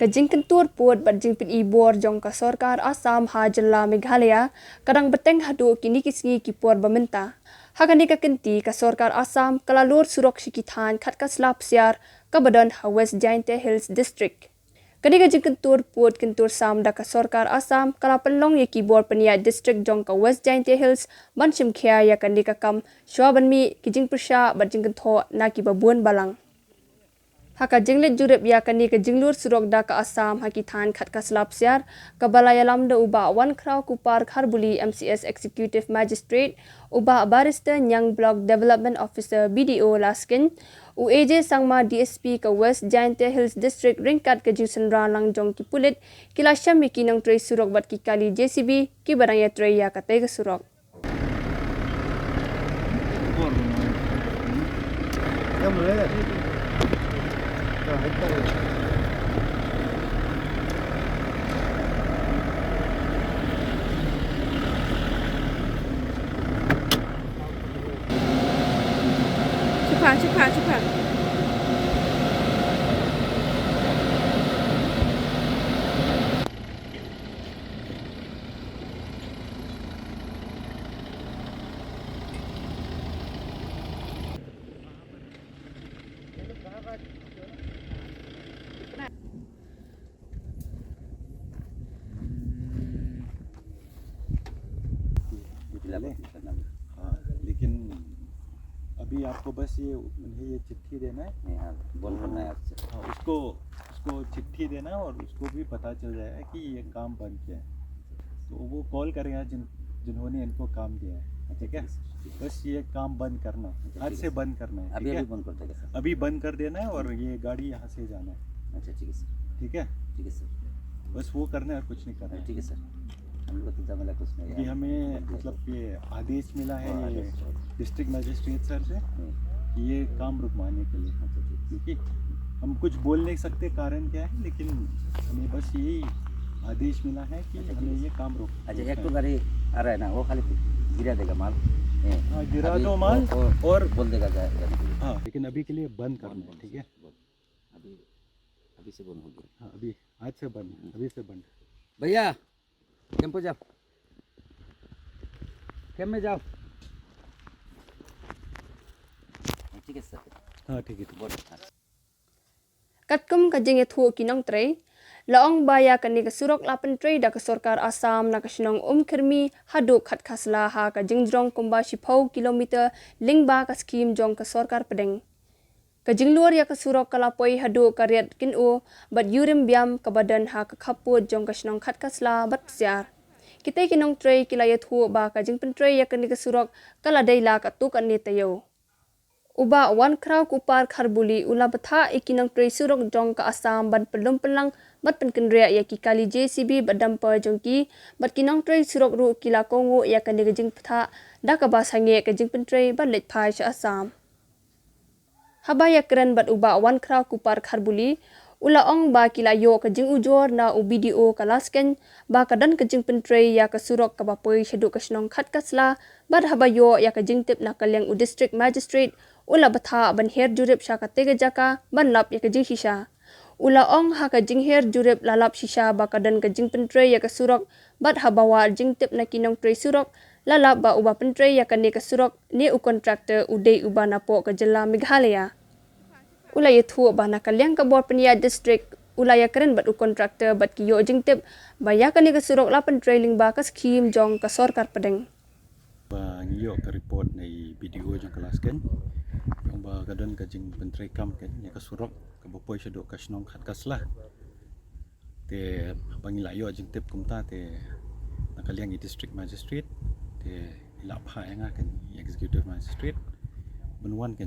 Kajing kentur puat bajing pin ibor jong ka Sarkar Assam ha jilla Meghalaya kadang beteng hadu kini kisngi kipor bamenta. Hakani ka kenti ka Sarkar Assam kalalur surok shikithan khat ka slap siar ka badan ha West Jainte Hills District. Kani ka jing kentur puat kentur sam da ka Sarkar Assam kala penlong ye kibor penia district jong ka West Jainte Hills banshim khia ya kani ka kam shwaban mi kijing persha bajing kentho na ki babuan balang. Haka jinglet jurep ya kani ke jinglur surok da ka Assam hakithan khat ka slap siar ka balaya lamda uba wan kraw kupar kharbuli MCS Executive Magistrate uba barrister Nyang Block Development Officer BDO Laskin UAJ sangma DSP ka West Jainte Hills District ringkat ke jusen ralang jong ki pulit kila syami ki nang trei surok bat ki kali JCB ki barang ya trei ya ka tega surok. Cepat. लेकिन अभी आपको बस ये चिट्ठी देना है। हाँ, बोल करना है आपसे। हाँ, उसको चिट्ठी देना है और उसको भी पता चल जाएगा कि ये काम बंद किया है, तो वो कॉल करेगा जिन्होंने इनको काम दिया है। ठीक है, बस ये काम बंद करना, आज से बंद करना है। अभी बंद कर देगा सर। अभी बंद कर देना है और ये गाड़ी यहाँ से जाना है। अच्छा ठीक है सर। ठीक है सर, बस वो करना है और कुछ नहीं करना है। ठीक है सर, हम लोग तो झमेला कुछ नहीं कि है। हमें मतलब ये आदेश मिला है ये डिस्ट्रिक्ट मजिस्ट्रेट सर से ये काम रुकवाने के लिए, क्योंकि हम कुछ बोल नहीं सकते कारण क्या है, लेकिन हमें बस यही आदेश मिला है कि हमें ये काम रोक। अच्छा, एक तो गाड़ी आ रहा है ना, वो खाली गिरा देगा माल। हाँ, गिरा दो माल और बोल देगा हाँ, लेकिन अभी के लिए बंद करना है। ठीक है, अभी से बंद हो गया। हाँ, अभी आज से बंद, अभी से बंद। भैया टेम्पो जाओ, कैब में जाओ। ठीक है सर। हाँ ठीक है। Katkum kajing ya thuo kinong trei laong baya kani ka surok lapan trei da ka Sarkar Assam na kasinong kermi hadu khat khasla ha ka jingjrong kumba shipau kilometer lingba ka skim jong ka Sarkar pedeng ka jinglur ya ka surok kalapoi hadu karyat kinu bat yurim biam ka badan ha ka khapu jong ka sinong khat khasla bat siar kita kinong trei kila ya thuo ba ka jingpen trei ya kani ka surok kala deila ka tu kan ni tayo uba wan kraw kupar kharbuli ula batha ikinang trei surok jong ka Assam ban pelum pelang bat penkenria ya ki kali JCB badam pa jong ki bat kinang trei surok ru kila kongo ya kan de jing ptha da ka basange ka jing pen trei ban lech phai cha Assam haba ya kran bat uba wan kraw kupar kharbuli ula ong ba kila yo ka jing ujor na UBDO kalasken ba ka dan ka jing pen trei ya ka surok ka ba poi shedu ka snong khat kasla bat haba yo ya ka jing tip na kalyang u district magistrate ula batha ban her jurep sha ka tega jaka ban lap ya ka jing shisha ula ong ha ka jing her jurep lalap shisha ba ka dan ka jing pen trei ya ka surok bat habawa jing tip na kinong trei surok lalap ba uba pen trei ya ka ne ka surok ne u contractor udei uba na po ka jilla Meghalaya ula ya thu ba na kalyang ka bor penia district ula ya keren bat u contractor bat ki yo jing tip ba ya ka ne ka surok lapan trailing ba ka scheme jong ka Sarkar pedeng ngiyo ka report na video jong kelas kan yang ba gadon ka jing pentrai kam kan ya ka surok ka bopoi shedo ka snong khat kasla te bangila yo jing tip kumta te nakaliang i district magistrate te ila pha nga kan executive magistrate benwan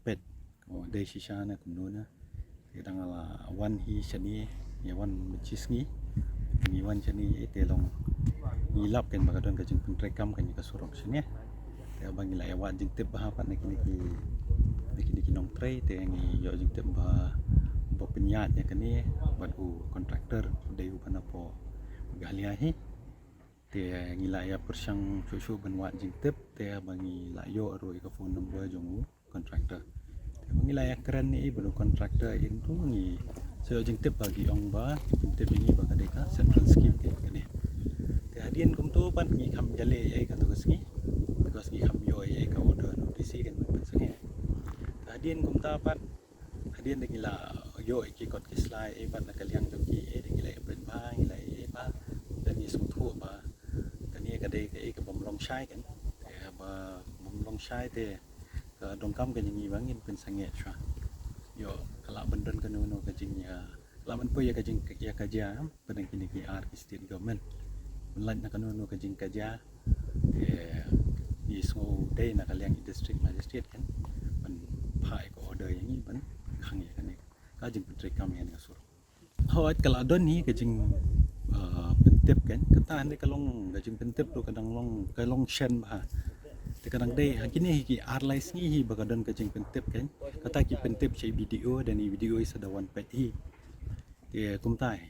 pet ko dei shisha na kumnona te dangala wan hi shani ya wan mchisngi ni wan shani te long ilap kan bagadon ka jing pentrai kam kan ka surok shani te bangila ya wa jing tip ba pa na kini nong trei te ngi yo jing tip ba penyat ya kani buat kontraktor dei upana po galia hi te ngila ya persang susu benwa jing tip te bangi la yo ro ka phone number jong kontraktor te bangi la ya keren ni benu kontraktor itu ni so jing tip bagi ong ba jing tip ini ba kadai ka central scheme ke kene te hadien kum tu pan ngi kham jale ai ka tugas ngi kham yo ai ka order no disi kan pen sange hadien kum ta pan hadien de gila yo ai ki kot ki slide ai pan ka liang jong ki ai de gila pen ba gila ai ba dan ni sung thu ba kan ni kadai ke ai ka bom long shai kan ba bom long shai te ka dong kam kan ni bangin pen sange chwa yo kala benden kan no ka jing ya la man po ya ka jing ya ka ja pedang kini ki ar ki state government lan na kan no ka jing ka ja di so day na kaliang district magistrate kan man phai ko order yang ni ban khang ya kan ni ka jing pentri kam ya ni sur hawat kala don ni ka jing pentep kan kata ni kalong ka jing pentep tu kadang long kalong shen ba te kadang day hakini ki ar lais ni hi bagadan ka jing pentep kan kata ki pentep chei video dan ni video is ada one page hi te kum tai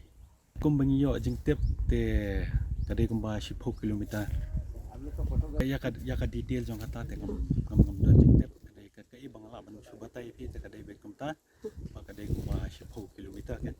kum bangi yo jing tep te kadai kum ba 16 kilometer ya ka detail jong kata te kum da jing tep kadai ka kai bangala ban subatai pi te kadai be kum ta ba kadai kum ba 16 kilometer kan